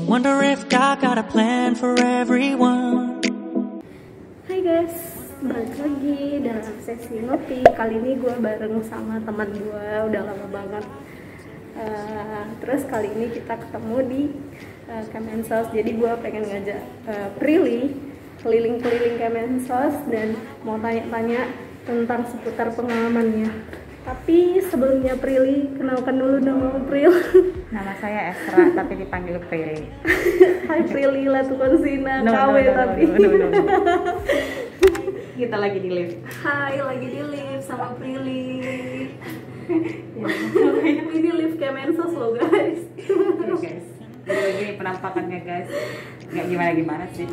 Wonder if God got a plan for everyone. Hai guys, balik lagi dalam sesi ngopi. Kali ini gue bareng sama teman gue, udah lama banget. Terus kali ini kita ketemu di Kemensos. Jadi gue pengen ngajak Prilly keliling-keliling Kemensos dan mau tanya-tanya tentang seputar pengalamannya. Tapi sebelumnya Prilly, kenalkan dulu nama Pril. Nama saya Esra, tapi dipanggil Prilly. Hai Prilly, Latukonsina, KW tapi. No. Kita lagi di lift. Hai, lagi di lift sama Prilly. Ini lift Kemensos loh guys. Guys, ini penampakannya guys. Nggak gimana-gimana sih.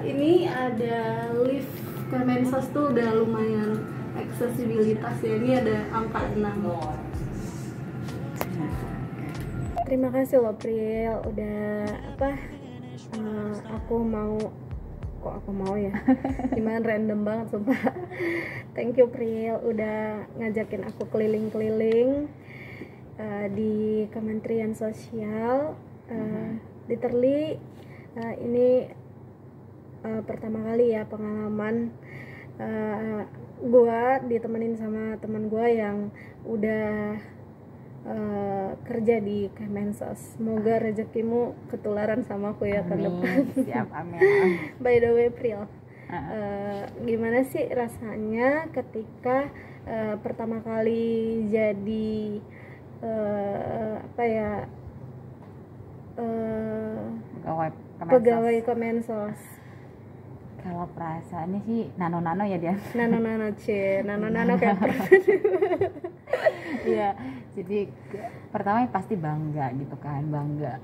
Ini ada lift Kemensos tuh udah lumayan aksesibilitas ya. Ini ada angka 6. Terima kasih loh Pril, udah aku mau ya. Gimana random banget sumpah. Thank you Pril udah ngajakin aku keliling-keliling di Kementerian Sosial. Literally ini pertama kali ya pengalaman gue ditemenin sama teman gue yang udah kerja di Kemensos. Semoga rezekimu ketularan sama aku ya ke depan. Siap, amin. By the way Pril, gimana sih rasanya ketika pertama kali jadi pegawai Kemensos? Kalau perasaannya sih nano ya dia. Nano kayak Iya, jadi pertama pasti bangga gitu kan, bangga.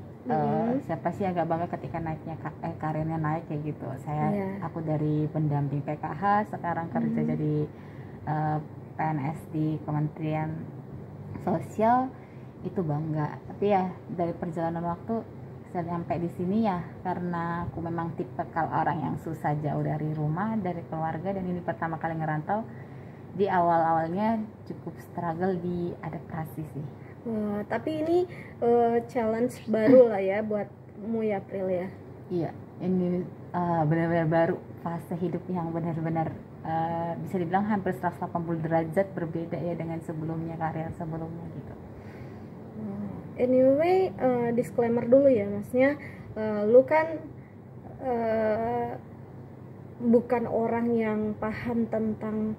Siapa sih agak bangga ketika naiknya karirnya naik kayak gitu. Aku dari pendamping PKH sekarang kerja jadi PNS di Kementerian Sosial, itu bangga. Tapi ya dari perjalanan waktu sampai di sini ya karena aku memang tipe orang yang susah jauh dari rumah, dari keluarga, dan ini pertama kali ngerantau. Di awalnya cukup struggle di adaptasi sih. Tapi ini challenge baru lah ya buatmu ya Pril ya. Iya, ini benar-benar baru, fase hidup yang benar-benar bisa dibilang hampir 180 derajat berbeda ya dengan sebelumnya, karir sebelumnya gitu. Anyway, disclaimer dulu ya, maksudnya lu kan bukan orang yang paham tentang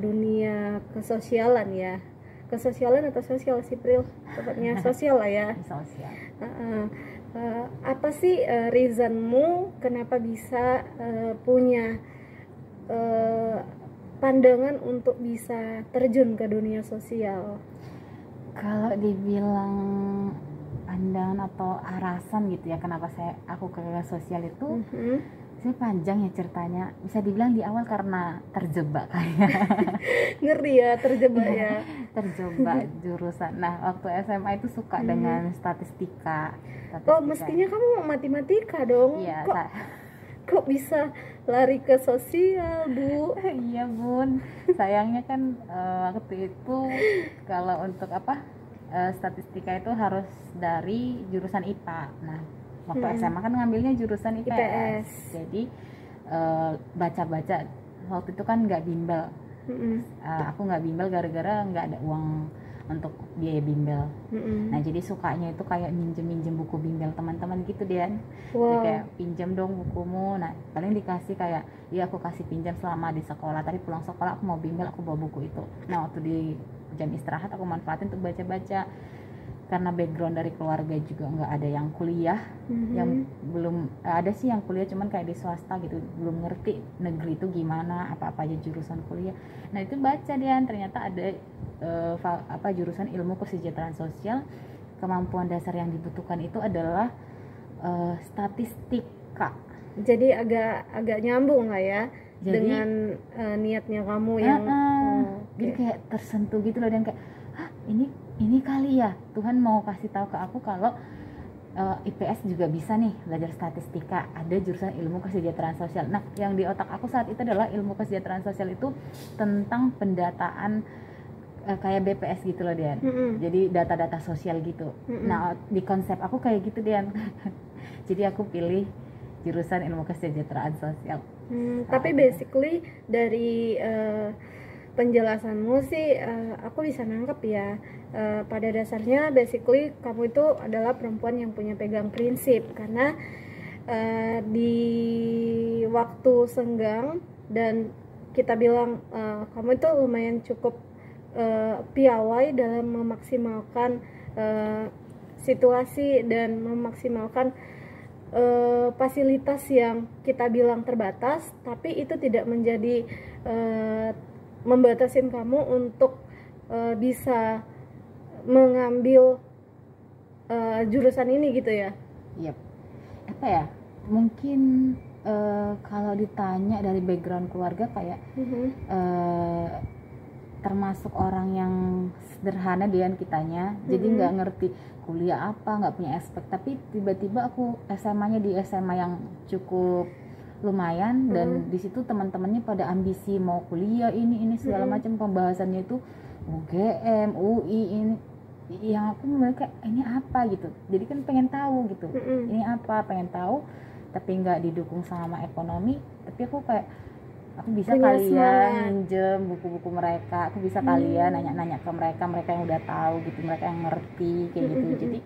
dunia kesosialan ya. Kesosialan atau sosial sih Pril? Tepatnya sosial lah ya. Sosial. Apa sih reasonmu kenapa bisa punya pandangan untuk bisa terjun ke dunia sosial? Kalau dibilang pandangan atau alasan gitu ya kenapa aku ke sosial itu, saya panjang ya ceritanya. Bisa dibilang di awal karena terjebak kayak. Ngeri ya, terjebak ya. Terjebak jurusan. Nah, waktu SMA itu suka dengan statistika. Oh, mestinya kamu matematika dong. Iya, kok bisa lari ke sosial, Bu? Iya, Bun. Sayangnya kan waktu itu kalau untuk statistika itu harus dari jurusan IPA. Nah, waktu SMA kan ngambilnya jurusan IPS. Jadi baca-baca waktu itu kan nggak bimbel. Aku nggak bimbel gara-gara nggak ada uang untuk biaya bimbel. Nah, jadi sukanya itu kayak minjem buku bimbel teman-teman gitu dia. Jadi kayak pinjam dong bukumu. Nah, paling dikasih kayak ya aku kasih pinjam selama di sekolah, tapi pulang sekolah aku mau bimbel, aku bawa buku itu. Nah, waktu di jam istirahat aku manfaatin untuk baca-baca. Karena background dari keluarga juga nggak ada yang kuliah, yang belum ada sih yang kuliah cuman kayak di swasta gitu, belum ngerti negeri itu gimana, apa aja jurusan kuliah. Nah, itu baca dia, ternyata ada jurusan ilmu kesejahteraan sosial. Kemampuan dasar yang dibutuhkan itu adalah statistika. Jadi agak nyambung lah ya. Jadi, dengan niatnya kamu yang jadi kayak tersentuh gitu loh, dan kayak ini kali ya Tuhan mau kasih tahu ke aku kalau IPS juga bisa nih belajar statistika, ada jurusan ilmu kesejahteraan sosial. Nah, yang di otak aku saat itu adalah ilmu kesejahteraan sosial itu tentang pendataan kayak BPS gitu loh Dian. Jadi data-data sosial gitu. Nah di konsep aku kayak gitu Dian. Jadi aku pilih jurusan ilmu kesejahteraan sosial. Tapi basically dari penjelasanmu sih aku bisa nangkep ya, pada dasarnya basically kamu itu adalah perempuan yang punya pegang prinsip, karena di waktu senggang dan kita bilang kamu itu lumayan cukup piawai dalam memaksimalkan situasi dan memaksimalkan fasilitas yang kita bilang terbatas, tapi itu tidak menjadi membatasin kamu untuk bisa mengambil jurusan ini gitu ya. Yep. Apa ya? Mungkin kalau ditanya dari background keluarga kayak termasuk orang yang sederhana Dian kitanya, jadi nggak ngerti kuliah apa, nggak punya aspek, tapi tiba-tiba aku SMA-nya di SMA yang cukup lumayan dan di situ teman-temannya pada ambisi mau kuliah ini segala macam, pembahasannya itu UGM, UI ini, yang aku mereka ini apa gitu, jadi kan pengen tahu gitu, ini apa, pengen tahu, tapi nggak didukung sama ekonomi, tapi aku kayak aku bisa kalian minjem buku-buku mereka, aku bisa kalian nanya-nanya ke mereka yang udah tahu gitu, mereka yang ngerti kayak gitu. Jadi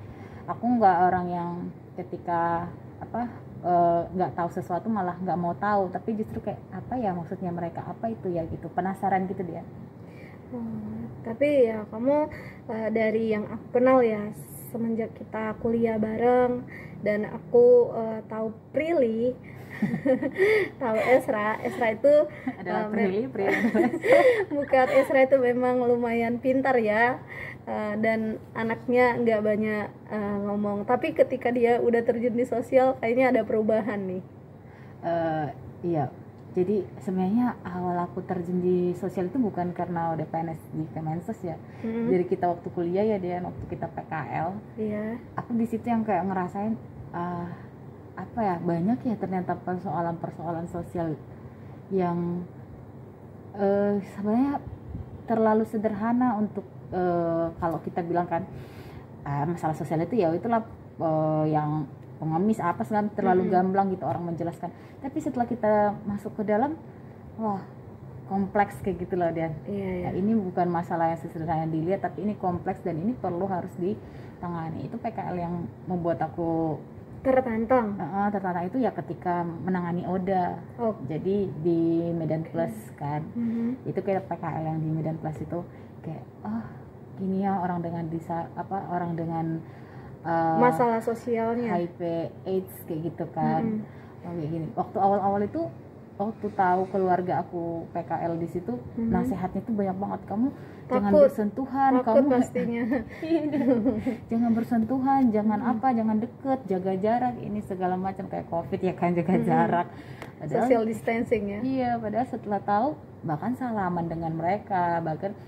aku nggak orang yang ketika nggak tahu sesuatu malah nggak mau tahu, tapi justru kayak apa ya maksudnya mereka apa itu ya gitu, penasaran gitu dia. Tapi ya kamu dari yang aku kenal ya, semenjak kita kuliah bareng dan aku tahu Prilly tahu Esra itu adalah Prilly bukan, Esra itu memang lumayan pintar ya, dan anaknya nggak banyak ngomong, tapi ketika dia udah terjun di sosial kayaknya ada perubahan nih. Iya, jadi sebenarnya awal aku terjun di sosial itu bukan karena udah PNS di Kemensos ya. Dari kita waktu kuliah ya Dian, waktu kita PKL, aku di situ yang kayak ngerasain apa ya, banyak ya ternyata persoalan sosial yang sebenarnya terlalu sederhana untuk kalau kita bilang kan masalah sosial itu ya itulah yang pengemis apa segala, terlalu gamblang gitu orang menjelaskan, tapi setelah kita masuk ke dalam, wah kompleks kayak gitu loh Dian. Nah, ini bukan masalah yang sesederhana dilihat, tapi ini kompleks dan ini perlu harus ditangani. Itu PKL yang membuat aku tertantang itu ya ketika menangani ODA. Jadi di Medan Plus kan, itu kayak PKL yang di Medan Plus itu kayak gini ya orang dengan orang dengan masalah sosialnya, HIV, AIDS kayak gitu kan. Kayak gini. Waktu awal-awal itu, waktu tahu keluarga aku PKL di situ, nasihatnya tuh banyak banget, kamu jangan bersentuhan, kamu pastinya jangan bersentuhan, jangan deket, jaga jarak, ini segala macam kayak COVID ya kan, jaga jarak. Padahal, social distancing ya. Iya, padahal setelah tahu bahkan salaman dengan mereka, bahkan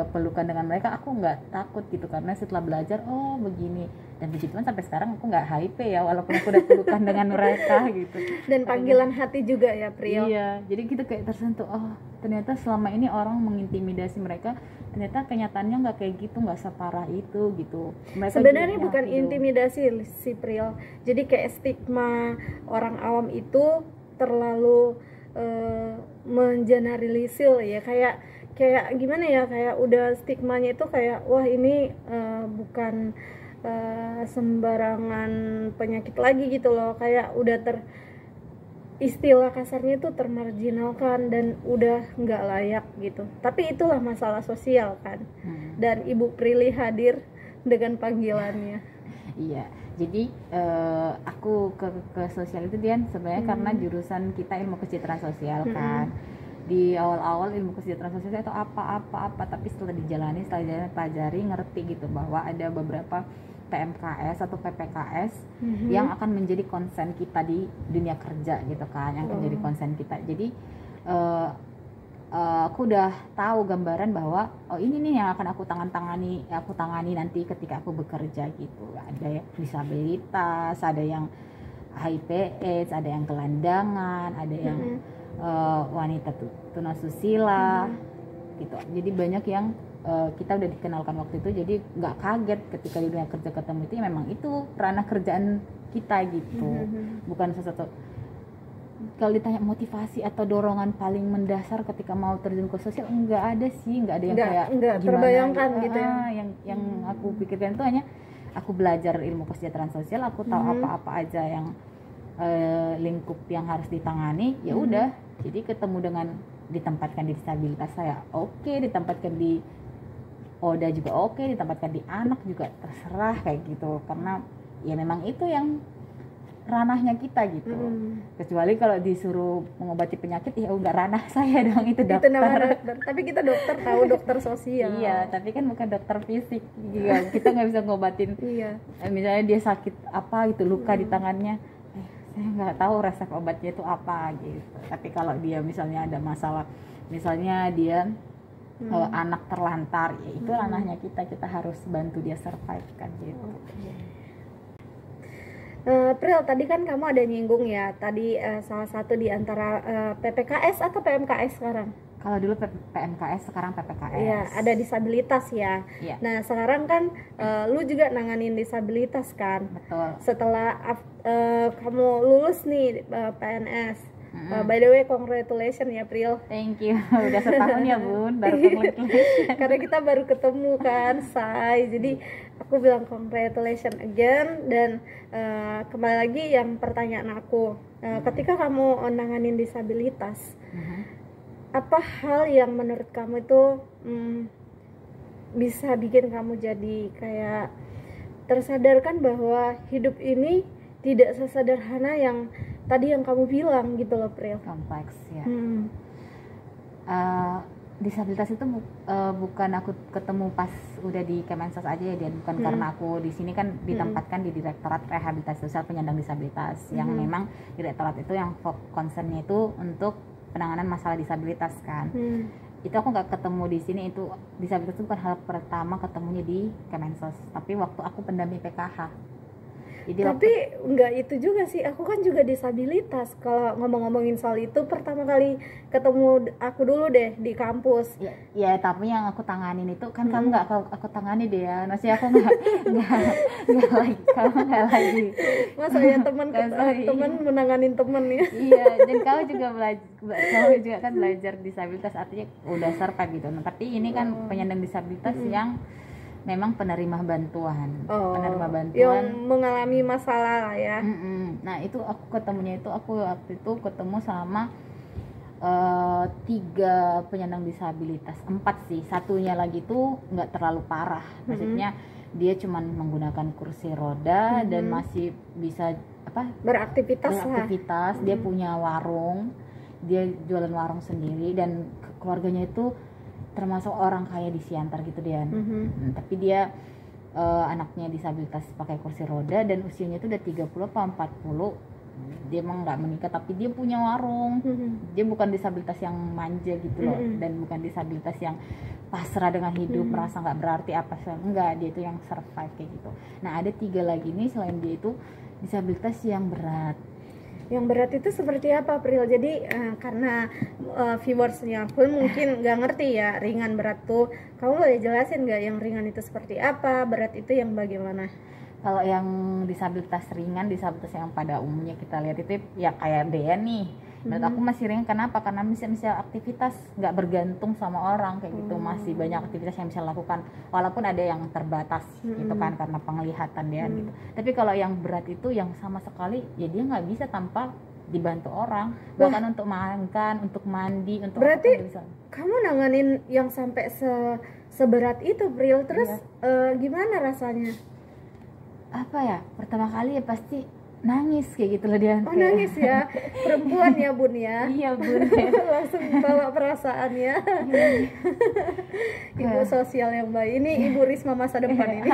pelukan dengan mereka, aku nggak takut gitu karena setelah belajar begini, dan puji Tuhan sampai sekarang aku nggak HIV ya, walaupun aku udah pelukan dengan mereka gitu. Dan panggilan hati juga ya Priyo. Iya, jadi kita kayak tersentuh, ternyata selama ini orang mengintimidasi mereka, ternyata kenyataannya nggak kayak gitu, nggak separah itu gitu. Mereka sebenarnya bukan intimidasi si Priyo, jadi kayak stigma orang awam itu terlalu mengeneralisir ya, kayak gimana ya, kayak udah stigmanya itu kayak wah ini bukan sembarangan penyakit lagi gitu loh, kayak udah istilah kasarnya itu termarginalkan dan udah nggak layak gitu. Tapi itulah masalah sosial kan. Dan Ibu Prilly hadir dengan panggilannya. Iya, jadi aku ke sosial itu Dian sebenarnya karena jurusan kita ilmu kesejahteraan sosial kan. Di awal-awal ilmu kesejahteraan sosial itu apa, tapi setelah dijalani pelajari, ngerti gitu bahwa ada beberapa PMKS atau PPKS yang akan menjadi konsen kita di dunia kerja gitu kan, yang akan jadi konsen kita. Jadi aku udah tahu gambaran bahwa ini nih yang akan aku tangani nanti ketika aku bekerja gitu. Ada yang disabilitas, ada yang HIV AIDS, ada yang gelandangan, ada yang wanita tunasusila gitu. Jadi banyak yang kita udah dikenalkan waktu itu, jadi nggak kaget ketika di dunia kerja ketemu itu ya memang itu ranah kerjaan kita gitu. Bukan sesuatu. Kalau ditanya motivasi atau dorongan paling mendasar ketika mau terjun ke sosial, nggak ada sih, nggak ada yang kayak nggak gimana terbayangkan gitu ya. yang aku pikirkan itu hanya aku belajar ilmu kesejahteraan sosial, aku tahu apa-apa aja yang lingkup yang harus ditangani, ya udah. Jadi ketemu dengan ditempatkan di disabilitas saya oke, ditempatkan di ODA juga oke, ditempatkan di anak juga terserah kayak gitu, karena ya memang itu yang ranahnya kita gitu. Kecuali kalau disuruh mengobati penyakit, ya enggak ranah saya dong, itu dokter. Tapi kita dokter tahu, dokter sosial. Iya, tapi kan bukan dokter fisik. Iya, kita nggak bisa ngobatin. Iya. Misalnya dia sakit apa gitu, luka di tangannya, saya nggak tahu resep obatnya itu apa gitu. Tapi kalau dia misalnya ada masalah, misalnya dia anak terlantar, ya itu ranahnya kita harus bantu dia survive kan gitu. Pril, tadi kan kamu ada nyinggung ya, tadi salah satu di antara PPKS atau PMKS sekarang? Kalau dulu PMKS, sekarang PPKS. Iya, ada disabilitas ya. Iya. Nah, sekarang kan lu juga nanganin disabilitas kan? Betul. Setelah kamu lulus nih PNS. By the way, congratulations ya Pril. Thank you. Udah setahun ya Bun, baru congratulations. Karena kita baru ketemu kan, Say. Jadi aku bilang congratulations again. Dan kembali lagi yang pertanyaan aku, ketika kamu nanganin disabilitas, apa hal yang menurut kamu itu bisa bikin kamu jadi kayak tersadarkan bahwa hidup ini tidak sesederhana yang tadi yang kamu bilang gitu loh, Pril? Kompleks ya. Disabilitas itu bukan aku ketemu pas udah di Kemensos aja ya, dia bukan karena aku di sini kan ditempatkan di Direktorat Rehabilitasi Sosial Penyandang Disabilitas, yang memang direktorat itu yang concernnya itu untuk penanganan masalah disabilitas kan. Itu aku nggak ketemu di sini, itu disabilitas itu bukan hal pertama ketemunya di Kemensos, tapi waktu aku pendamping PKH. Jadi tapi enggak itu juga sih, aku kan juga disabilitas. Kalau ngomong-ngomongin soal itu, pertama kali ketemu aku dulu deh di kampus. Ya tapi yang aku tanganin itu kan kamu nggak aku tangani deh ya, masih aku nggak lagi, kamu nggak lagi. Masa ya teman menanganin teman ya. Iya, dan kamu juga kan belajar disabilitas, artinya udah survive gitu. Nah, tapi ini kan penyandang disabilitas yang memang penerima bantuan, yang mengalami masalah lah ya. Nah itu aku ketemunya itu, aku waktu itu ketemu sama 3 penyandang disabilitas, 4 sih, satunya lagi tuh nggak terlalu parah, maksudnya dia cuman menggunakan kursi roda dan masih bisa beraktivitas. Dia punya warung, dia jualan warung sendiri, dan keluarganya itu termasuk orang kaya di Siantar gitu dia. Tapi dia anaknya disabilitas pakai kursi roda dan usianya itu udah 30 apa 40. Dia emang nggak menikah tapi dia punya warung. Dia bukan disabilitas yang manja gitu loh, dan bukan disabilitas yang pasrah dengan hidup, merasa nggak berarti apa sih, enggak, dia itu yang survive kayak gitu. Nah ada 3 lagi nih selain dia itu disabilitas yang berat. Yang berat itu seperti apa, Pril? Jadi karena viewersnya pun mungkin nggak ngerti ya ringan berat tuh, kamu boleh jelasin nggak yang ringan itu seperti apa, berat itu yang bagaimana? Kalau yang disabilitas ringan, disabilitas yang pada umumnya kita lihat itu ya kayak dia nih, menurut aku masih ringan. Kenapa? Karena bisa aktivitas nggak bergantung sama orang kayak gitu, masih banyak aktivitas yang bisa lakukan walaupun ada yang terbatas gitu kan karena penglihatan dia gitu. Tapi kalau yang berat itu yang sama sekali ya dia nggak bisa tanpa dibantu orang, bahkan untuk makan, untuk mandi, untuk berarti bisa. Kamu nanganin yang sampai seberat itu, Pril, terus gimana rasanya? Apa ya, pertama kali ya pasti nangis kayak gitu loh dia. Nangis ya, perempuan ya Bun ya. Iya Bun. Langsung bawa perasaannya. Ibu sosial yang baik ini, Ibu Risma masa depan ini.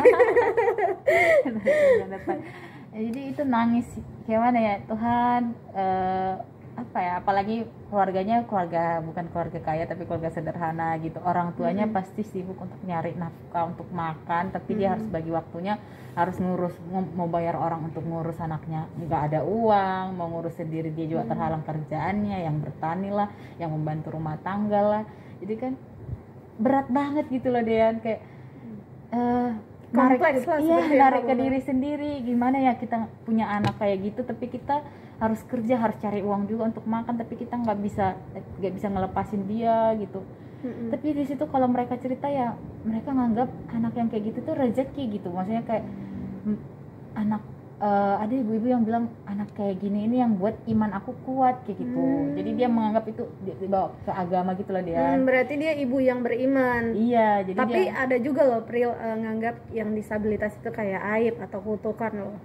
Jadi itu nangis, gimana ya Tuhan, apa ya, apalagi keluarganya bukan keluarga kaya tapi keluarga sederhana gitu. Orang tuanya pasti sibuk untuk nyari nafkah untuk makan, tapi dia harus bagi waktunya, harus ngurus, mau bayar orang untuk ngurus anaknya, nggak ada uang, mau ngurus sendiri dia juga terhalang kerjaannya, yang bertani lah, yang membantu rumah tangga lah. Jadi kan berat banget gitu loh Dean, kayak kompleks lah iya, sebenarnya narik ke kamu. diri sendiri. Gimana ya kita punya anak kayak gitu, tapi kita harus kerja, harus cari uang juga untuk makan, tapi kita nggak bisa ngelepasin dia gitu. Tapi di situ kalau mereka cerita ya, mereka nganggap anak yang kayak gitu tuh rezeki gitu. Maksudnya kayak anak ada ibu-ibu yang bilang anak kayak gini ini yang buat iman aku kuat kayak gitu. Jadi dia menganggap itu dibawa ke agama gitu loh dia. Berarti dia ibu yang beriman. Iya, jadi Tapi dia ada juga loh Pril nganggap yang disabilitas itu kayak aib atau kutukan loh.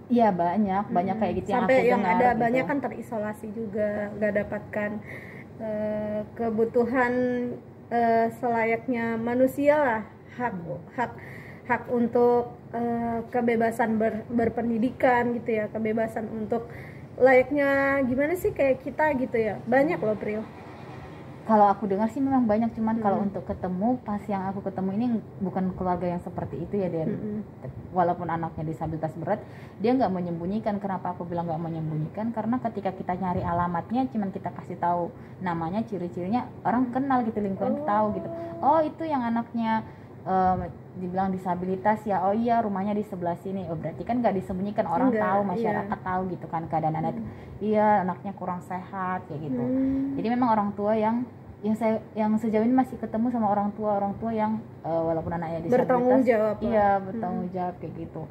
iya banyak kayak gitu yang Sampai aku yang dengar ada gitu. banyak kan terisolasi juga, nggak dapatkan kebutuhan selayaknya manusia lah, hak untuk kebebasan berpendidikan gitu ya, kebebasan untuk layaknya gimana sih kayak kita gitu ya, banyak loh Pril. Kalau aku dengar sih memang banyak, cuman kalau untuk ketemu, pas yang aku ketemu ini bukan keluarga yang seperti itu ya Dan. Walaupun anaknya disabilitas berat, dia nggak menyembunyikan. Kenapa aku bilang nggak menyembunyikan? Karena ketika kita nyari alamatnya, cuman kita kasih tahu namanya, ciri-cirinya, orang kenal gitu, lingkungan tahu gitu. Oh itu yang anaknya dibilang disabilitas ya, oh iya rumahnya di sebelah sini. Oh berarti kan nggak disembunyikan, orang Enggak, tahu, masyarakat iya. tahu gitu kan keadaan anak. Iya anaknya kurang sehat kayak gitu. Jadi memang orang tua yang sejauh ini masih ketemu sama orang tua yang walaupun anaknya disabilitas, Bertanggung jawab lah. iya bertanggung jawab kayak gitu.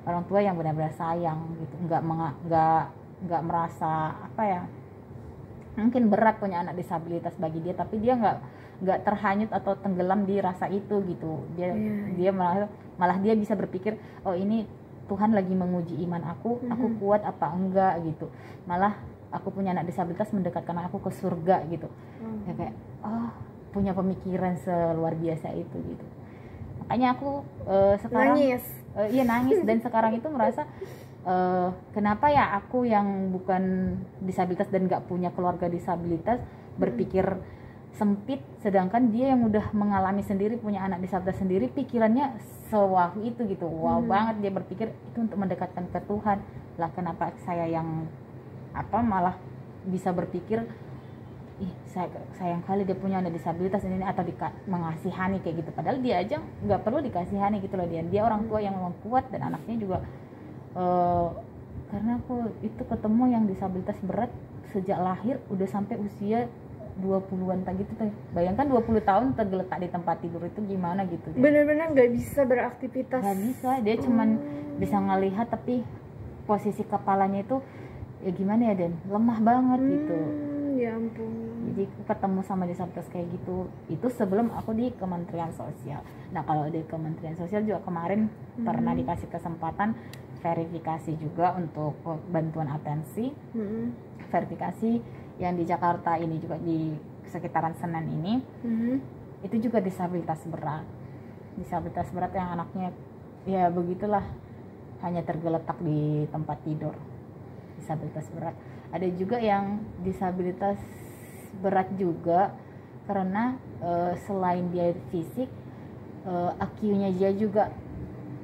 Orang tua yang benar-benar sayang gitu, nggak merasa apa ya, mungkin berat punya anak disabilitas bagi dia, tapi dia nggak terhanyut atau tenggelam di rasa itu gitu. Dia malah dia bisa berpikir, oh ini Tuhan lagi menguji iman aku kuat apa enggak gitu. Malah aku punya anak disabilitas mendekatkan aku ke surga gitu. Ya kayak punya pemikiran seluar biasa itu gitu. Makanya aku sekarang nangis dan sekarang itu merasa kenapa ya aku yang bukan disabilitas dan nggak punya keluarga disabilitas berpikir sempit, sedangkan dia yang udah mengalami sendiri, punya anak disabilitas sendiri, pikirannya sewah itu gitu. Wow banget dia berpikir itu untuk mendekatkan ke Tuhan. Lah kenapa saya yang malah bisa berpikir sayang kali dia punya anak disabilitas ini, atau mengasihani kayak gitu, padahal dia aja nggak perlu dikasihani gitu loh. Dia orang tua yang memang kuat, dan anaknya juga karena aku itu ketemu yang disabilitas berat sejak lahir udah sampai usia 20-an tak gitu. Bayangkan 20 tahun tergeletak di tempat tidur itu gimana gitu. Bener-bener nggak bisa beraktivitas. Nggak bisa, dia cuman bisa ngelihat, tapi posisi kepalanya itu ya gimana ya Den, lemah banget gitu. Ya ampun. Jadi aku ketemu sama disabilitas kayak gitu itu sebelum aku di Kementerian Sosial. Nah kalau di Kementerian Sosial juga kemarin pernah dikasih kesempatan verifikasi juga untuk bantuan atensi. Verifikasi yang di Jakarta ini juga, di sekitaran Senen ini, itu juga disabilitas berat yang anaknya ya begitulah, hanya tergeletak di tempat tidur. Disabilitas berat. Ada juga yang disabilitas berat juga karena selain dia fisik, IQ-nya dia juga,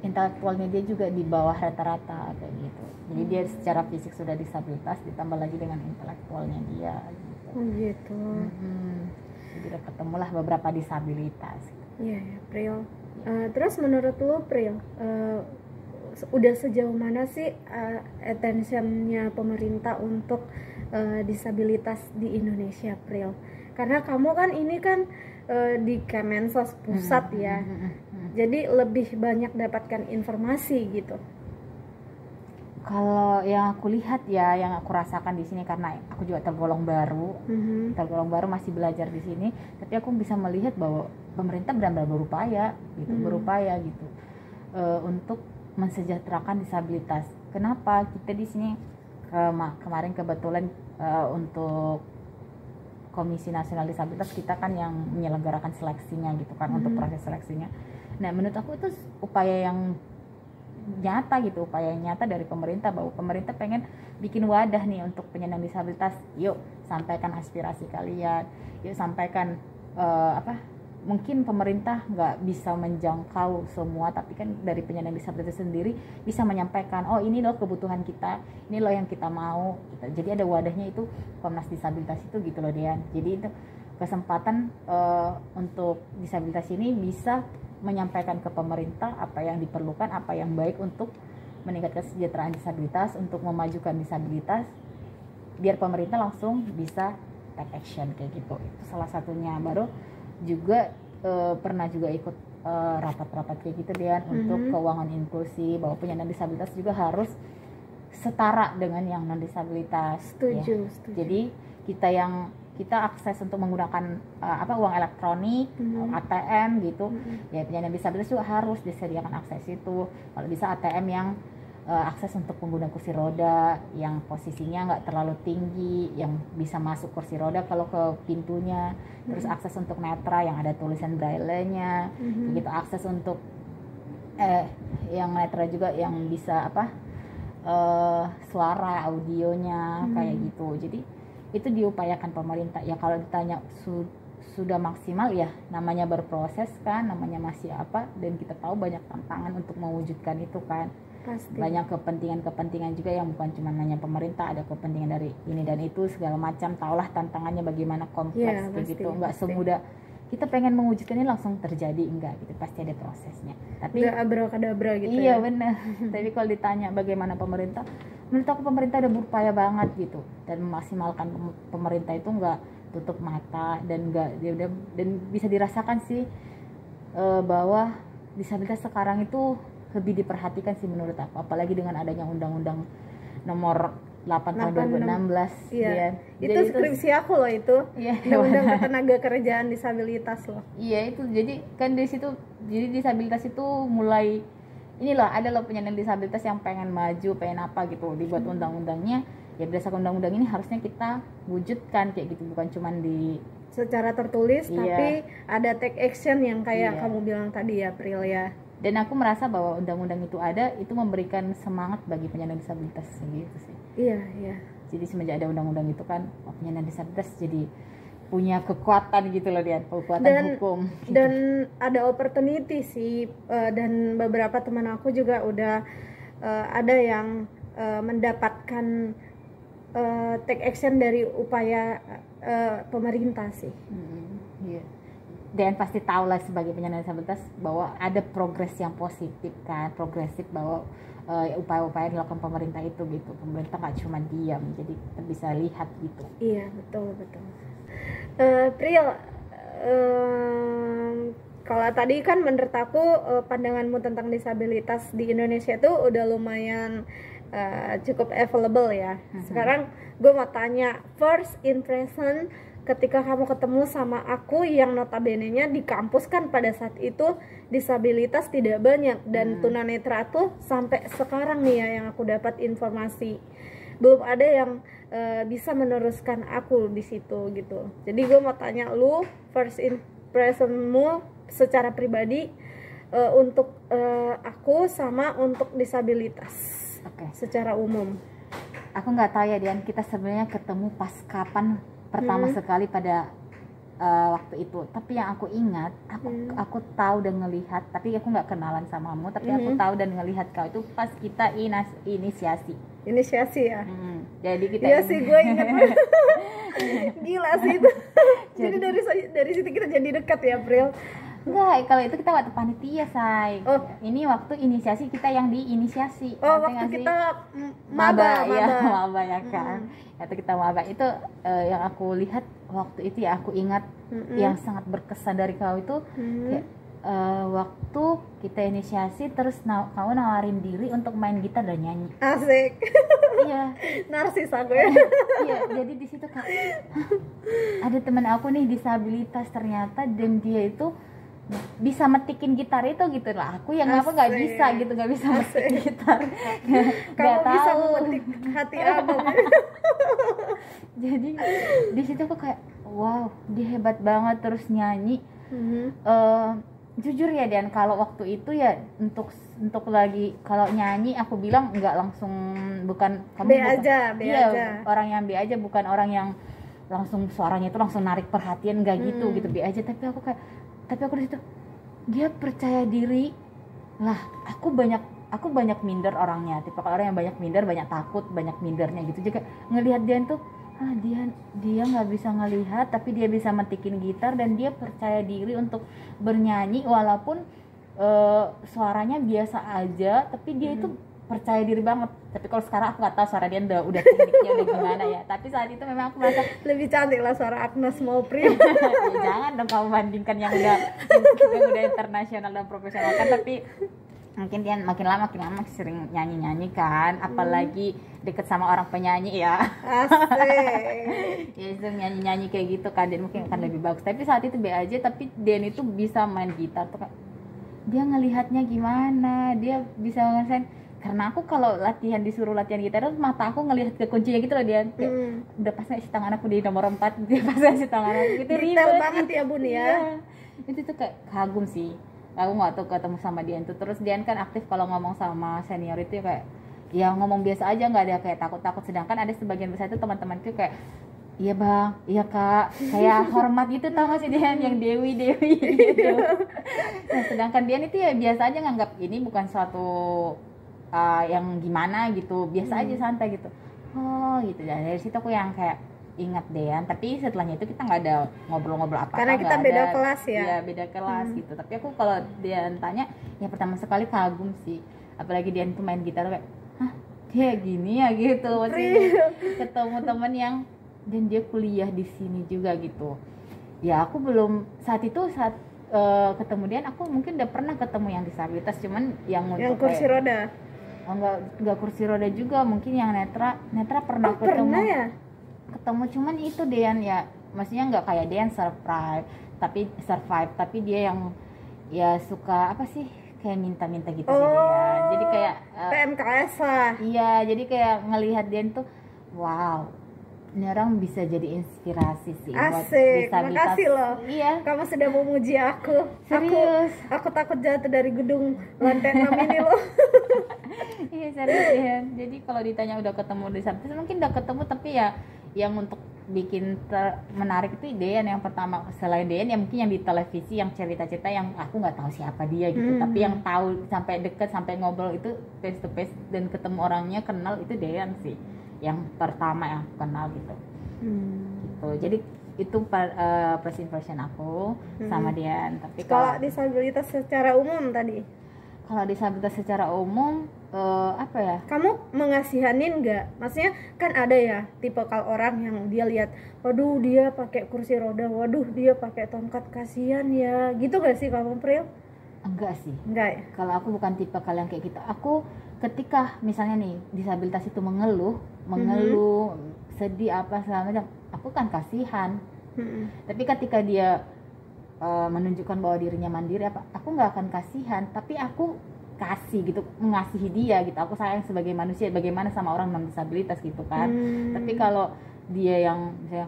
intelektualnya dia juga di bawah rata-rata kayak gitu. Jadi dia secara fisik sudah disabilitas, ditambah lagi dengan intelektualnya dia gitu. Gitu. Jadi udah ketemulah beberapa disabilitas. Iya ya Pril. Terus menurut lu Pril, udah sejauh mana sih attention-nya pemerintah untuk disabilitas di Indonesia Pril? Karena kamu kan ini kan di Kemensos pusat ya, jadi lebih banyak dapatkan informasi gitu. Kalau yang aku lihat ya, yang aku rasakan di sini, karena aku juga tergolong baru, masih belajar di sini, tapi aku bisa melihat bahwa pemerintah benar-benar berupaya gitu untuk mensejahterakan disabilitas. Kenapa kita di sini kemarin kebetulan untuk Komisi Nasional Disabilitas kita kan yang menyelenggarakan seleksinya gitu kan, untuk proses seleksinya. Nah menurut aku itu upaya yang nyata dari pemerintah, bahwa pemerintah pengen bikin wadah nih untuk penyandang disabilitas. Yuk sampaikan aspirasi kalian, yuk sampaikan mungkin pemerintah nggak bisa menjangkau semua, tapi kan dari penyandang disabilitas sendiri bisa menyampaikan, oh ini loh kebutuhan kita, ini loh yang kita mau gitu. Jadi ada wadahnya itu Komnas Disabilitas itu gitu loh Dian. Jadi itu kesempatan untuk disabilitas ini bisa menyampaikan ke pemerintah apa yang diperlukan, apa yang baik untuk meningkatkan kesejahteraan disabilitas, untuk memajukan disabilitas, biar pemerintah langsung bisa take action kayak gitu. Itu salah satunya. Baru juga pernah juga ikut rapat-rapat kayak gitu dia untuk keuangan inklusi, bahwa penyandang disabilitas juga harus setara dengan yang non disabilitas. Setuju. Jadi kita akses untuk menggunakan uang elektronik, ATM gitu, ya penyandang disabilitas juga harus disediakan akses itu. Kalau bisa ATM yang akses untuk pengguna kursi roda yang posisinya nggak terlalu tinggi, yang bisa masuk kursi roda kalau ke pintunya, terus akses untuk netra yang ada tulisan braille-nya, begitu akses untuk yang netra juga yang bisa suara audionya kayak gitu. Jadi itu diupayakan pemerintah. Ya kalau ditanya sudah maksimal, ya namanya berproses kan, namanya masih dan kita tahu banyak tantangan untuk mewujudkan itu kan. Pasti. Banyak kepentingan juga yang bukan cuma nanya pemerintah, ada kepentingan dari ini dan itu segala macam. Taulah tantangannya bagaimana kompleks gitu. Enggak semudah kita pengen mewujudkan ini langsung terjadi, enggak gitu, pasti ada prosesnya. Tapi enggak abrakadabra gitu. Iya benar. Tapi kalau ditanya bagaimana pemerintah, menurut aku pemerintah udah berupaya banget gitu, dan memaksimalkan pemerintah itu enggak tutup mata dan bisa dirasakan sih bahwa disabilitas sekarang itu lebih diperhatikan sih menurut aku, apalagi dengan adanya undang-undang nomor 8 tahun 2016. Iya. Itu skripsi aku loh itu. Iya, undang-undang ketenagakerjaan disabilitas loh. Iya itu. Jadi kan di situ, jadi disabilitas itu mulai inilah, ada loh penyandang disabilitas yang pengen maju, pengen apa gitu, dibuat undang-undangnya. Ya berdasarkan undang-undang ini harusnya kita wujudkan kayak gitu, bukan cuman di secara tertulis, tapi ada take action yang kayak kamu bilang tadi ya, Pril ya. Dan aku merasa bahwa undang-undang itu ada, itu memberikan semangat bagi penyandang disabilitas gitu sih. Iya. Jadi semenjak ada undang-undang itu kan, penyandang disabilitas jadi punya kekuatan gitu loh dia, kekuatan hukum. Gitu. Dan ada opportunity sih, dan beberapa teman aku juga udah ada yang mendapatkan take action dari upaya pemerintah sih. Iya. Dan pasti tahu lah sebagai penyandang disabilitas bahwa ada progres yang positif kan, progresif, bahwa upaya-upaya yang dilakukan pemerintah itu gitu. Pemerintah nggak cuma diam, jadi kita bisa lihat gitu. Iya betul. Pril, kalau tadi kan menurut aku pandanganmu tentang disabilitas di Indonesia tuh udah lumayan cukup available ya. Sekarang gue mau tanya, first impression ketika kamu ketemu sama aku yang notabene-nya di kampus kan pada saat itu disabilitas tidak banyak, dan tunanetra tuh sampai sekarang nih ya yang aku dapat informasi belum ada yang bisa meneruskan aku di situ gitu. Jadi gue mau tanya lu, first impressionmu secara pribadi untuk aku sama untuk disabilitas. Secara umum. Aku nggak tahu ya Dian, kita sebenarnya ketemu pas kapan pertama sekali pada waktu itu. Tapi yang aku ingat, aku tahu dan ngelihat, tapi aku nggak kenalan samamu, tapi aku tahu dan ngelihat kau itu pas kita inisiasi ya. Jadi kita sih gue ingat. Gila sih itu. Jadi dari situ kita jadi dekat ya, April. Enggak, kalau itu kita waktu panitia, say. Ini waktu inisiasi kita yang diinisiasi. Waktu kita maba ya kan. Waktu kita maba itu yang aku lihat waktu itu ya, aku ingat yang sangat berkesan dari kau itu kayak, waktu kita inisiasi terus kau nawarin diri untuk main gitar dan nyanyi. Asik. Iya. Narsis aku ya. Iya, jadi di situ Kak, ada teman aku nih disabilitas ternyata, dan dia itu bisa metikin gitar itu gitu lah. Aku yang apa nggak bisa metik gitar. Kamu bisa memetik hati abang. Jadi di situ aku kayak wow, dia hebat banget, terus nyanyi. Jujur ya Dian, kalau waktu itu ya untuk lagi kalau nyanyi aku bilang nggak langsung, bukan kamu B aja. Orang yang B aja, bukan orang yang langsung suaranya itu langsung narik perhatian, nggak gitu B aja. Tapi aku di situ, dia percaya diri lah. Aku banyak minder orangnya, tipe orang yang banyak minder, banyak takut, banyak mindernya gitu. Juga ngelihat dia tuh dia nggak bisa ngelihat tapi dia bisa metikin gitar dan dia percaya diri untuk bernyanyi walaupun suaranya biasa aja tapi dia itu percaya diri banget. Tapi kalau sekarang aku nggak tahu suara dia udah tekniknya udah gimana ya, tapi saat itu memang aku merasa lebih cantik lah suara Agnes Mopril. ya, jangan dong kamu bandingkan yang udah internasional dan profesional kan. Tapi mungkin dia makin lama sering nyanyi kan, apalagi deket sama orang penyanyi ya. Asik. Ya itu nyanyi kayak gitu kan, dan mungkin akan lebih bagus. Tapi saat itu be aja, tapi Dan itu bisa main gitar tuh, dia ngelihatnya gimana, dia bisa ngerasain. Karena aku kalau disuruh latihan gitar terus mata aku ngelihat ke kuncinya gitu loh, dia udah pas ngasih tangan aku di nomor 4, dia pas ngasih tangan aku itu detail banget ya Bun ya. Itu tuh kayak kagum sih. Aku nggak tuh ketemu sama Dian tuh, terus Dian kan aktif kalau ngomong sama senior itu kayak ya ngomong biasa aja, nggak ada kayak takut-takut. Sedangkan ada sebagian besar itu teman-temanku kayak iya bang, iya kak, kayak hormat gitu, tau gak sih Dian yang Dewi gitu. Nah, sedangkan Dian itu ya biasa aja, nganggap ini bukan suatu yang gimana gitu, biasa aja santai gitu. Oh gitu. Dan dari situ aku yang kayak ingat Dean, tapi setelahnya itu kita nggak ada ngobrol-ngobrol apa-apa karena kita beda kelas ya. Iya beda kelas gitu. Tapi aku kalau Dean tanya ya pertama sekali kagum sih, apalagi Dean tuh main gitar kayak hah kayak gini ya gitu. Masih ketemu temen yang dan dia kuliah di sini juga gitu. Ya aku belum saat ketemu Dian, aku mungkin udah pernah ketemu yang disabilitas, cuman yang kursi roda. Oh, enggak kursi roda juga, mungkin yang netra pernah ketemu. Pernah ya? Ketemu cuman itu Dean ya, maksudnya nggak kayak Dean survive, tapi dia yang ya suka apa sih kayak minta-minta gitu sih Dean. Jadi kayak PMKS lah. Iya, jadi kayak ngelihat Dean tuh wow. Ini orang bisa jadi inspirasi sih. Asik, buat makasih loh. Iya. Kamu sudah memuji aku. Serius. Aku takut jatuh dari gedung lantai 6 ini loh. Iya serius ya. Jadi kalau ditanya udah ketemu disabilitas, mungkin udah ketemu, tapi ya yang untuk bikin menarik itu Dean yang pertama. Selain Dean ya mungkin yang di televisi, yang cerita-cerita yang aku nggak tahu siapa dia gitu. Tapi yang tahu sampai deket, sampai ngobrol itu face to face dan ketemu orangnya, kenal, itu Dean sih yang pertama yang aku kenal gitu. Gitu. Jadi itu first impression aku sama Dian. Tapi kalau disabilitas secara umum tadi, kalau disabilitas secara umum apa ya, kamu mengasihanin nggak? Maksudnya kan ada ya tipikal orang yang dia lihat, waduh dia pakai kursi roda, waduh dia pakai tongkat, kasihan ya, gitu gak sih kamu Pril? Enggak sih, enggak ya? Kalau aku bukan tipe kalian kayak gitu. Aku ketika misalnya nih disabilitas itu mengeluh sedih apa segala macam, aku kan kasihan. Tapi ketika dia menunjukkan bahwa dirinya mandiri apa, aku nggak akan kasihan, tapi aku kasih gitu, mengasihi dia gitu. Aku sayang sebagai manusia, bagaimana sama orang non disabilitas gitu kan. Tapi kalau dia yang misalnya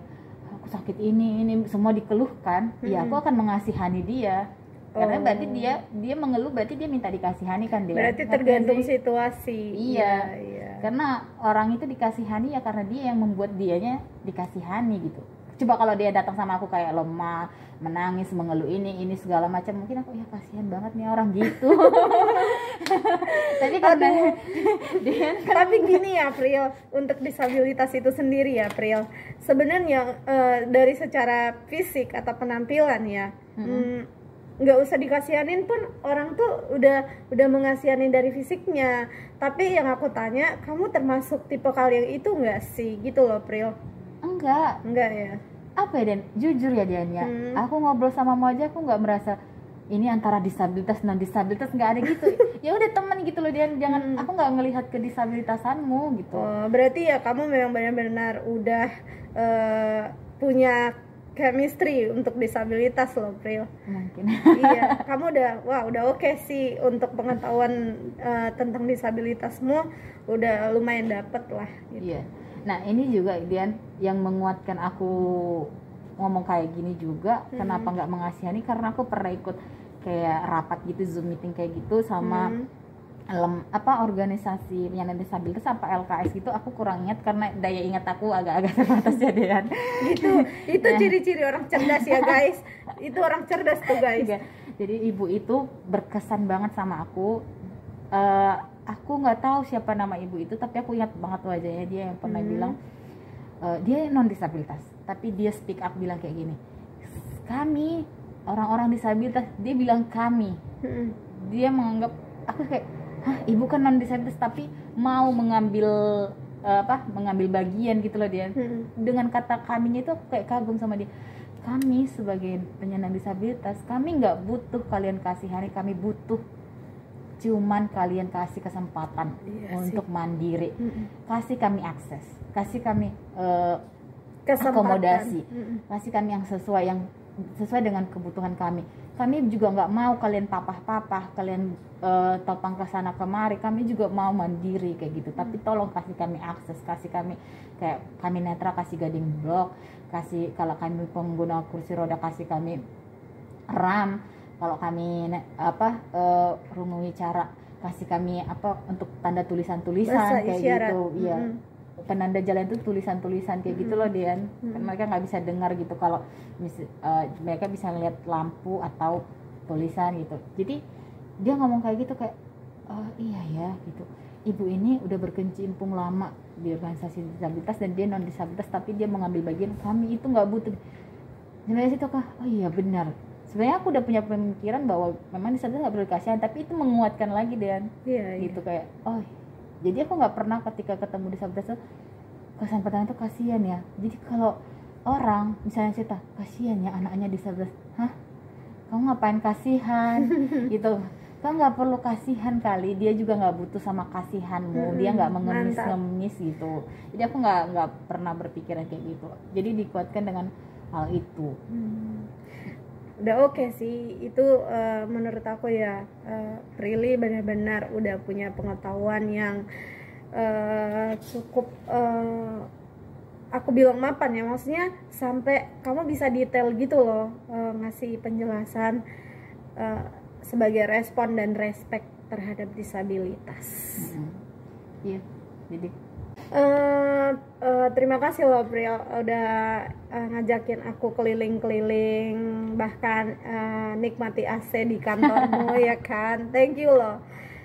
aku sakit ini semua dikeluhkan, ya aku akan mengasihani dia. Karena berarti dia mengeluh, berarti dia minta dikasihani kan dia. Berarti tergantung situasi. Iya. Karena orang itu dikasihani ya karena dia yang membuat dianya dikasihani gitu. Coba kalau dia datang sama aku kayak lemah, menangis, mengeluh ini segala macam, mungkin aku ya kasihan banget nih orang gitu. Tapi karena tapi gini ya Pril, untuk disabilitas itu sendiri ya Pril, sebenarnya dari secara fisik atau penampilan ya, nggak usah dikasihanin pun orang tuh udah mengasihanin dari fisiknya. Tapi yang aku tanya, kamu termasuk tipe kalian itu nggak sih gitu loh Pril? Enggak ya. Apa ya Dan, jujur ya Dian ya, aku ngobrol sama mau aja aku nggak merasa ini antara disabilitas non disabilitas, nggak ada gitu. Ya udah teman gitu loh Dian, jangan aku nggak ngelihat ke disabilitasanmu gitu. Berarti ya kamu memang benar-benar udah punya chemistry untuk disabilitas loh Pril. Mungkin. Iya, kamu udah oke sih untuk pengetahuan tentang disabilitasmu, udah lumayan dapet lah gitu. Iya. Nah ini juga Dian yang menguatkan aku ngomong kayak gini juga. Kenapa nggak mengasihani, karena aku pernah ikut kayak rapat gitu, Zoom meeting kayak gitu sama organisasi penyandang disabilitas apa LKS gitu. Aku kurang ingat karena daya ingat aku agak-agak terbatas ya Dian. Itu ciri-ciri orang cerdas ya guys. Itu orang cerdas tuh guys. Jadi ibu itu berkesan banget sama aku. Aku nggak tahu siapa nama ibu itu, tapi aku ingat banget wajahnya. Dia yang pernah bilang dia non disabilitas tapi dia speak up bilang kayak gini, kami orang-orang disabilitas, dia bilang kami. Dia menganggap aku kayak, hah, ibu kan non disabilitas tapi mau mengambil mengambil bagian gitu loh dia. Dengan kata kaminya itu aku kayak kagum sama dia. Kami sebagai penyandang disabilitas, kami nggak butuh kalian kasihani, kami butuh cuman kalian kasih kesempatan untuk mandiri, kasih kami akses, kasih kami akomodasi, kasih kami yang sesuai dengan kebutuhan kami. Kami juga nggak mau kalian papah-papah, kalian topang ke sana kemari. Kami juga mau mandiri kayak gitu. Tapi tolong kasih kami akses, kasih kami kayak kami netra kasih guiding block, kasih kalau kami pengguna kursi roda kasih kami ram, kalau kami rungu wicara kasih kami untuk tanda tulisan-tulisan kayak isyarat. Gitu. Iya. Penanda jalan itu tulisan-tulisan kayak gitu loh Dian. Kan mereka nggak bisa dengar gitu kalau mereka bisa ngeliat lampu atau tulisan gitu. Jadi dia ngomong kayak gitu kayak, oh iya ya gitu, ibu ini udah berkecimpung lama di organisasi disabilitas dan dia non disabilitas tapi dia mengambil bagian, kami itu nggak butuh. Dari situ kah, oh iya benar, sebenarnya aku udah punya pemikiran bahwa memang disabilitas nggak perlu kasihan, tapi itu menguatkan lagi Dian. Gitu kayak, oh jadi aku nggak pernah ketika ketemu disabilitas tuh kesan pertama itu kasihan ya. Jadi kalau orang misalnya cerita kasihan ya anaknya disabilitas, hah, kamu ngapain kasihan gitu, kamu nggak perlu kasihan kali, dia juga nggak butuh sama kasihanmu, dia nggak mengemis gitu. Jadi aku nggak pernah berpikiran kayak gitu, jadi dikuatkan dengan hal itu. Udah oke sih itu, menurut aku ya, Prilly benar-benar udah punya pengetahuan yang cukup, aku bilang mapan ya, maksudnya sampai kamu bisa detail gitu loh, ngasih penjelasan sebagai respon dan respect terhadap disabilitas. Iya, jadi terima kasih loh Pril udah ngajakin aku keliling-keliling, bahkan nikmati AC di kantormu ya kan. Thank you loh.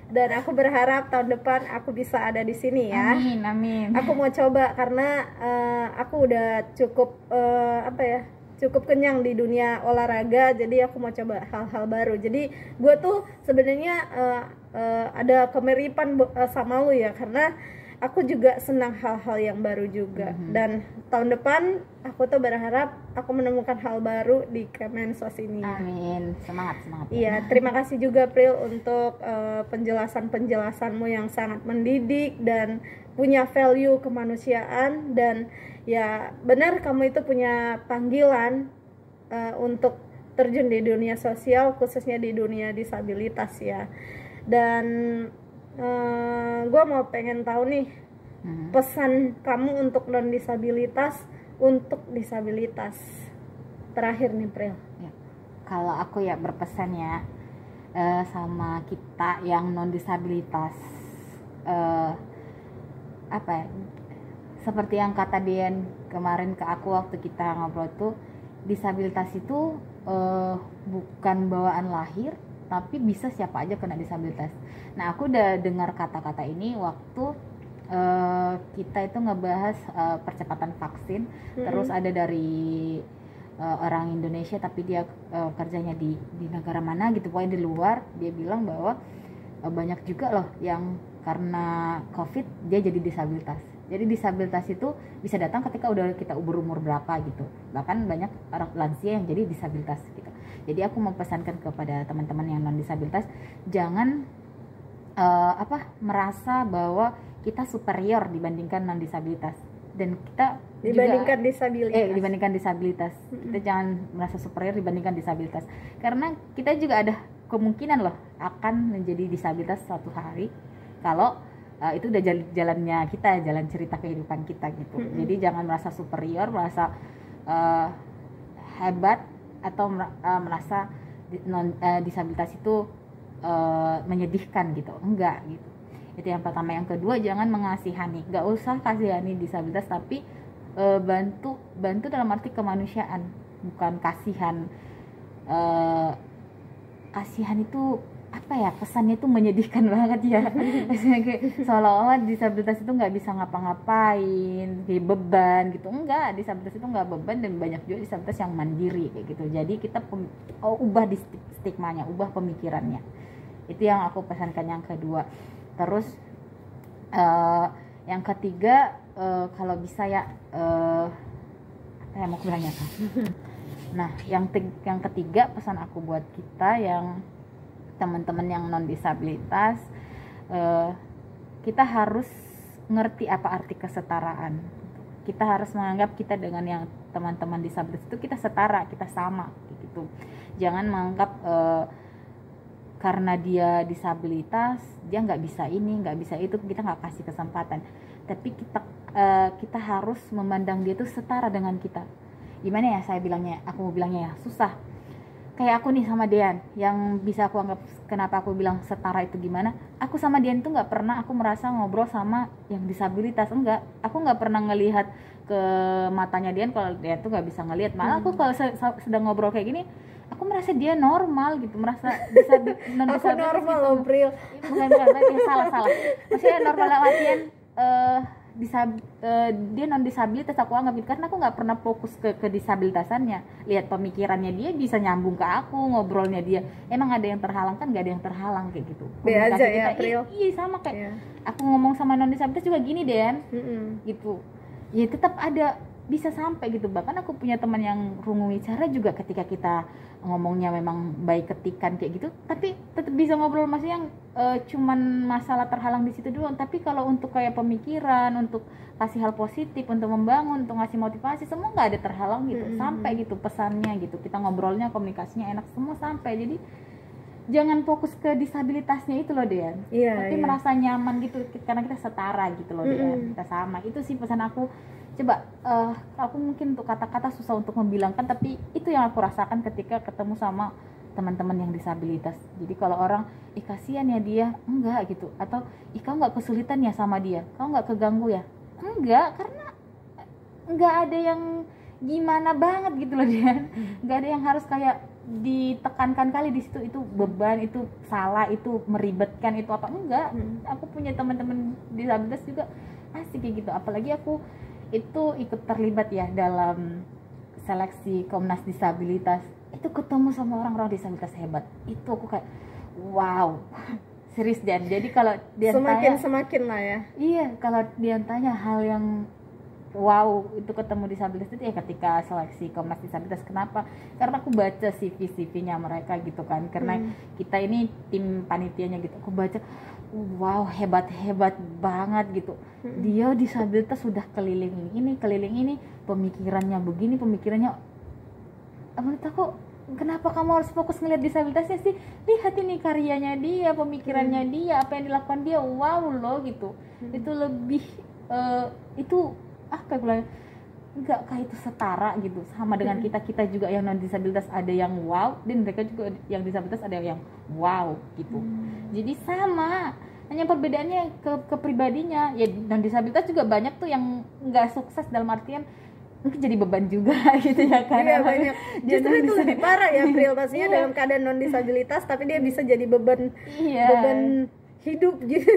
Dan aku berharap tahun depan aku bisa ada di sini ya. Amin. Aku mau coba karena aku udah cukup cukup kenyang di dunia olahraga, jadi aku mau coba hal-hal baru. Jadi gue tuh sebenarnya ada kemiripan sama lu ya, karena aku juga senang hal-hal yang baru juga. Dan tahun depan aku tuh berharap aku menemukan hal baru di Kemensos ini. Amin, semangat. Iya, terima kasih juga Pril untuk penjelasan-penjelasanmu yang sangat mendidik dan punya value kemanusiaan. Dan ya benar, kamu itu punya panggilan untuk terjun di dunia sosial, khususnya di dunia disabilitas ya. Dan gue mau pengen tahu nih pesan kamu untuk non disabilitas, untuk disabilitas terakhir nih Pril. Ya, kalau aku ya berpesan ya sama kita yang non disabilitas, seperti yang kata Dian kemarin ke aku waktu kita ngobrol tuh, disabilitas itu bukan bawaan lahir, tapi bisa siapa aja kena disabilitas. Nah, aku udah dengar kata-kata ini waktu kita itu ngebahas percepatan vaksin. Terus ada dari orang Indonesia tapi dia kerjanya di negara mana gitu, pokoknya di luar. Dia bilang bahwa banyak juga loh yang karena COVID dia jadi disabilitas. Jadi disabilitas itu bisa datang ketika udah kita berumur berapa gitu. Bahkan banyak orang lansia yang jadi disabilitas gitu. Jadi aku mempesankan kepada teman-teman yang non disabilitas, jangan merasa bahwa kita superior dibandingkan non disabilitas, dan kita dibandingkan disabilitas. Kita jangan merasa superior dibandingkan disabilitas, karena kita juga ada kemungkinan loh akan menjadi disabilitas suatu hari kalau itu udah jalannya kita, jalan cerita kehidupan kita gitu. Jadi jangan merasa superior, merasa hebat, atau merasa disabilitas itu menyedihkan gitu, enggak gitu. Itu yang pertama. Yang kedua, jangan mengasihani, nggak usah kasihani disabilitas, tapi bantu dalam arti kemanusiaan, bukan kasihan. Kasihan itu apa ya, kesannya tuh menyedihkan banget ya. Kayak seolah-olah disabilitas itu nggak bisa ngapa-ngapain, kayak beban gitu. Enggak, disabilitas itu nggak beban, dan banyak juga disabilitas yang mandiri kayak gitu. Jadi kita ubah di stigmanya, ubah pemikirannya. Itu yang aku pesankan yang kedua. Terus yang ketiga, kalau bisa ya apa yang mau aku bilangnya kan? Nah, yang ketiga pesan aku buat kita yang teman-teman yang non disabilitas, kita harus ngerti apa arti kesetaraan. Kita harus menganggap kita dengan yang teman-teman disabilitas itu kita setara, kita sama gitu. Jangan menganggap karena dia disabilitas dia nggak bisa ini, nggak bisa itu, kita nggak kasih kesempatan. Tapi kita harus memandang dia itu setara dengan kita. Gimana ya saya bilangnya, aku mau bilangnya ya, susah. Kayak aku nih sama Dean, yang bisa aku anggap, kenapa aku bilang setara itu gimana, aku sama Dean tuh nggak pernah aku merasa ngobrol sama yang disabilitas, enggak. Aku nggak pernah ngelihat ke matanya Dean kalau Dean tuh nggak bisa ngelihat. Malah aku kalau sedang ngobrol kayak gini, aku merasa dia normal gitu, merasa bisa non disabilitas. Aku normal gitu. loh, Bril. Bukan ya, salah. Maksudnya normal dalam artian dia non disabilitas aku anggap gitu, karena aku nggak pernah fokus ke disabilitasannya. Lihat pemikirannya dia bisa nyambung ke aku, ngobrolnya dia emang ada yang terhalang kan, nggak ada yang terhalang kayak gitu. Be aja Kita, ya, April. Iya sama kayak aku ngomong sama non disabilitas juga gini Den, gitu. Ya tetap ada, bisa sampai gitu. Bahkan aku punya teman yang rungu bicara juga, ketika kita ngomongnya memang baik ketikan kayak gitu, tapi tetap bisa ngobrol, maksudnya yang cuman masalah terhalang di situ doang. Tapi kalau untuk kayak pemikiran, untuk kasih hal positif, untuk membangun, untuk ngasih motivasi, semua nggak ada terhalang gitu. Sampai gitu pesannya gitu, kita ngobrolnya, komunikasinya enak, semua sampai. Jadi jangan fokus ke disabilitasnya itu loh Dean, tapi merasa nyaman gitu karena kita setara gitu loh Dean, kita sama. Itu sih pesan aku. Coba aku mungkin untuk kata-kata susah untuk membilangkan, tapi itu yang aku rasakan ketika ketemu sama teman-teman yang disabilitas. Jadi kalau orang kasihan ya dia, enggak gitu, atau kau nggak kesulitan ya sama dia, kau nggak keganggu ya, enggak, karena nggak ada yang gimana banget gitu loh dia, nggak ada yang harus kayak ditekankan kali di situ, itu beban, itu salah, itu meribetkan, itu apa, enggak. Aku punya teman-teman disabilitas juga asik kayak gitu. Apalagi aku itu ikut terlibat ya dalam seleksi Komnas Disabilitas, itu ketemu sama orang-orang disabilitas hebat, itu aku kayak wow, serius Dan. Jadi kalau dia semakin lah ya. Iya, kalau dia tanya hal yang wow, itu ketemu disabilitas itu ya ketika seleksi Komnas Disabilitas. Kenapa? Karena aku baca CV-nya mereka gitu kan, karena kita ini tim panitianya gitu, aku baca wow, hebat banget gitu. Dia disabilitas sudah keliling ini, pemikirannya begini, pemikirannya. Menurut aku, kenapa kamu harus fokus ngeliat disabilitasnya sih? Lihat ini karyanya dia, pemikirannya dia, apa yang dilakukan dia, wow loh gitu. Itu lebih itu apa ya, enggak kayak itu setara gitu sama dengan kita juga yang non disabilitas, ada yang wow, dan mereka juga yang disabilitas ada yang wow gitu. Jadi sama, hanya perbedaannya ke pribadinya. Ya non disabilitas juga banyak tuh yang nggak sukses, dalam artian mungkin jadi beban juga gitu ya kan. Iya banyak. Justru itu lebih parah ya April, maksudnya dalam keadaan non disabilitas tapi dia bisa jadi beban hidup gitu.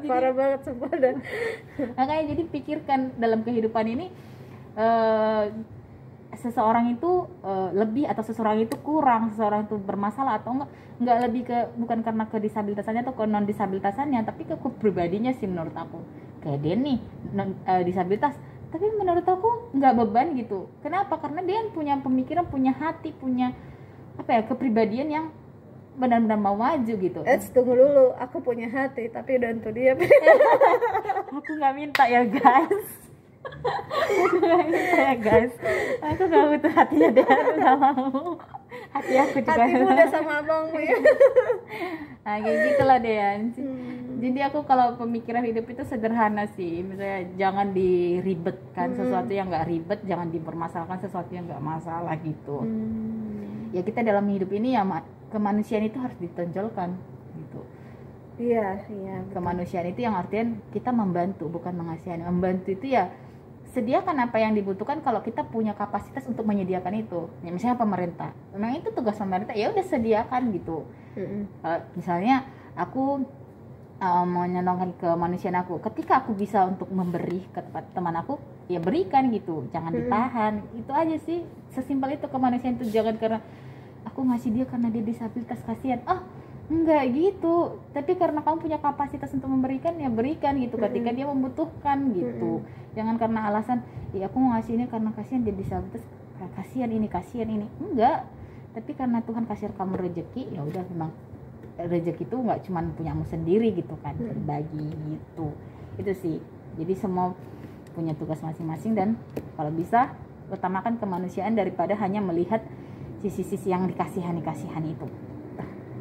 Parah banget sumpah. Makanya jadi pikirkan dalam kehidupan ini, seseorang itu lebih atau seseorang itu kurang, seseorang itu bermasalah atau enggak lebih ke, bukan karena ke disabilitasannya atau ke non disabilitasannya, tapi ke pribadinya sih menurut aku. Kayak dia nih disabilitas, tapi menurut aku nggak beban gitu. Kenapa? Karena dia punya pemikiran, punya hati, punya apa ya, kepribadian yang benar-benar mau maju gitu. Tunggu dulu, aku punya hati tapi udah untuk dia. Aku nggak minta ya guys. Aku nggak butuh hatinya dia, nggak mau. Hati aku juga. Hatimu udah sama abangmu ya. Nah kayak gitulah Dean. Jadi aku kalau pemikiran hidup itu sederhana sih. Misalnya jangan diribetkan sesuatu yang nggak ribet, jangan dipermasalahkan sesuatu yang nggak masalah gitu. Ya kita dalam hidup ini ya kemanusiaan itu harus ditonjolkan gitu. Iya. Kemanusiaan itu yang artian kita membantu, bukan mengasihani. Membantu itu ya sediakan apa yang dibutuhkan kalau kita punya kapasitas untuk menyediakan itu. Ya, misalnya pemerintah, memang itu tugas pemerintah, ya udah sediakan gitu. Misalnya aku mau menyenangkan kemanusiaan aku, ketika aku bisa untuk memberi ke teman aku, ya berikan gitu, jangan ditahan. Itu aja sih, sesimpel itu kemanusiaan itu. Jangan karena aku ngasih dia karena dia disabilitas, kasihan. Enggak gitu, tapi karena kamu punya kapasitas untuk memberikan, ya berikan gitu ketika dia membutuhkan gitu. Jangan karena alasan, ya aku mau ngasih ini karena kasihan dia disabilitas, kasihan ini. Enggak, tapi karena Tuhan kasih kamu rezeki, ya udah, memang rezeki itu nggak cuma punyamu sendiri gitu kan, berbagi gitu. Itu sih, jadi semua punya tugas masing-masing, dan kalau bisa utamakan kemanusiaan daripada hanya melihat sisi-sisi yang dikasihani itu.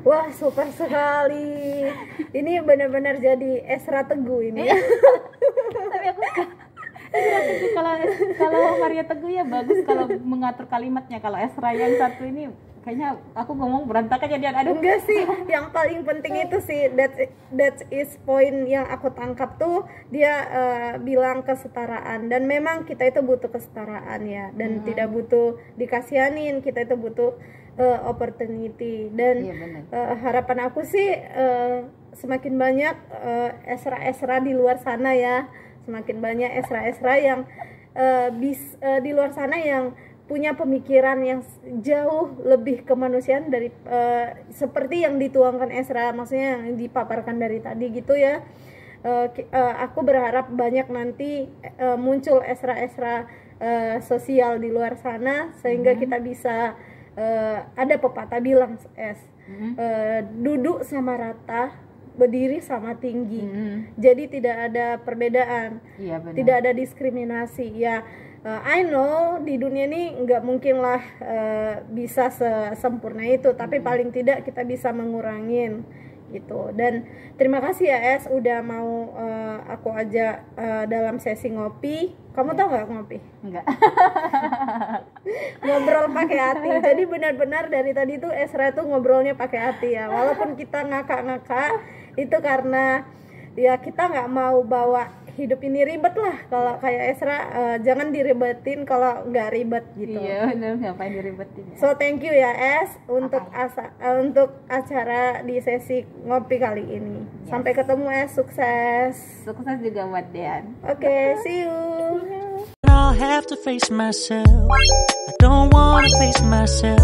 Wah, super sekali. Ini benar-benar jadi Esra Teguh ini. Tapi aku Esra Teguh, kalau Maria Teguh ya bagus kalau mengatur kalimatnya. Kalau Esra yang satu ini kayaknya aku ngomong berantakan jadi aduh. Enggak sih, yang paling penting itu sih that is point yang aku tangkap tuh, dia bilang kesetaraan, dan memang kita itu butuh kesetaraan ya, dan tidak butuh dikasihanin, kita itu butuh opportunity. Dan harapan aku sih semakin banyak Esra di luar sana ya, semakin banyak Esra yang di luar sana yang punya pemikiran yang jauh lebih kemanusiaan dari seperti yang dituangkan Esra, maksudnya yang dipaparkan dari tadi gitu ya. Aku berharap banyak nanti muncul Esra sosial di luar sana, sehingga kita bisa ada pepatah bilang duduk sama rata, berdiri sama tinggi. Jadi tidak ada perbedaan, tidak ada diskriminasi ya. I know di dunia ini nggak mungkin lah bisa sesempurna itu, tapi paling tidak kita bisa mengurangin gitu. Dan terima kasih ya Es, udah mau aku ajak dalam sesi ngopi. Kamu tahu nggak ngopi? Enggak. Ngobrol pakai hati. Jadi benar-benar dari tadi tuh Esra tuh ngobrolnya pakai hati ya. Walaupun kita ngakak-ngakak, itu karena ya kita nggak mau bawa hidup ini ribet lah. Kalau kayak Esra jangan diribetin kalau nggak ribet gitu. Iya benar, ngapain diribetin ya. So thank you ya Es untuk untuk acara di sesi ngopi kali ini. Sampai ketemu Es, sukses. Sukses juga buat Dean. Oke, see you. I'll have to face myself. I don't wanna face myself.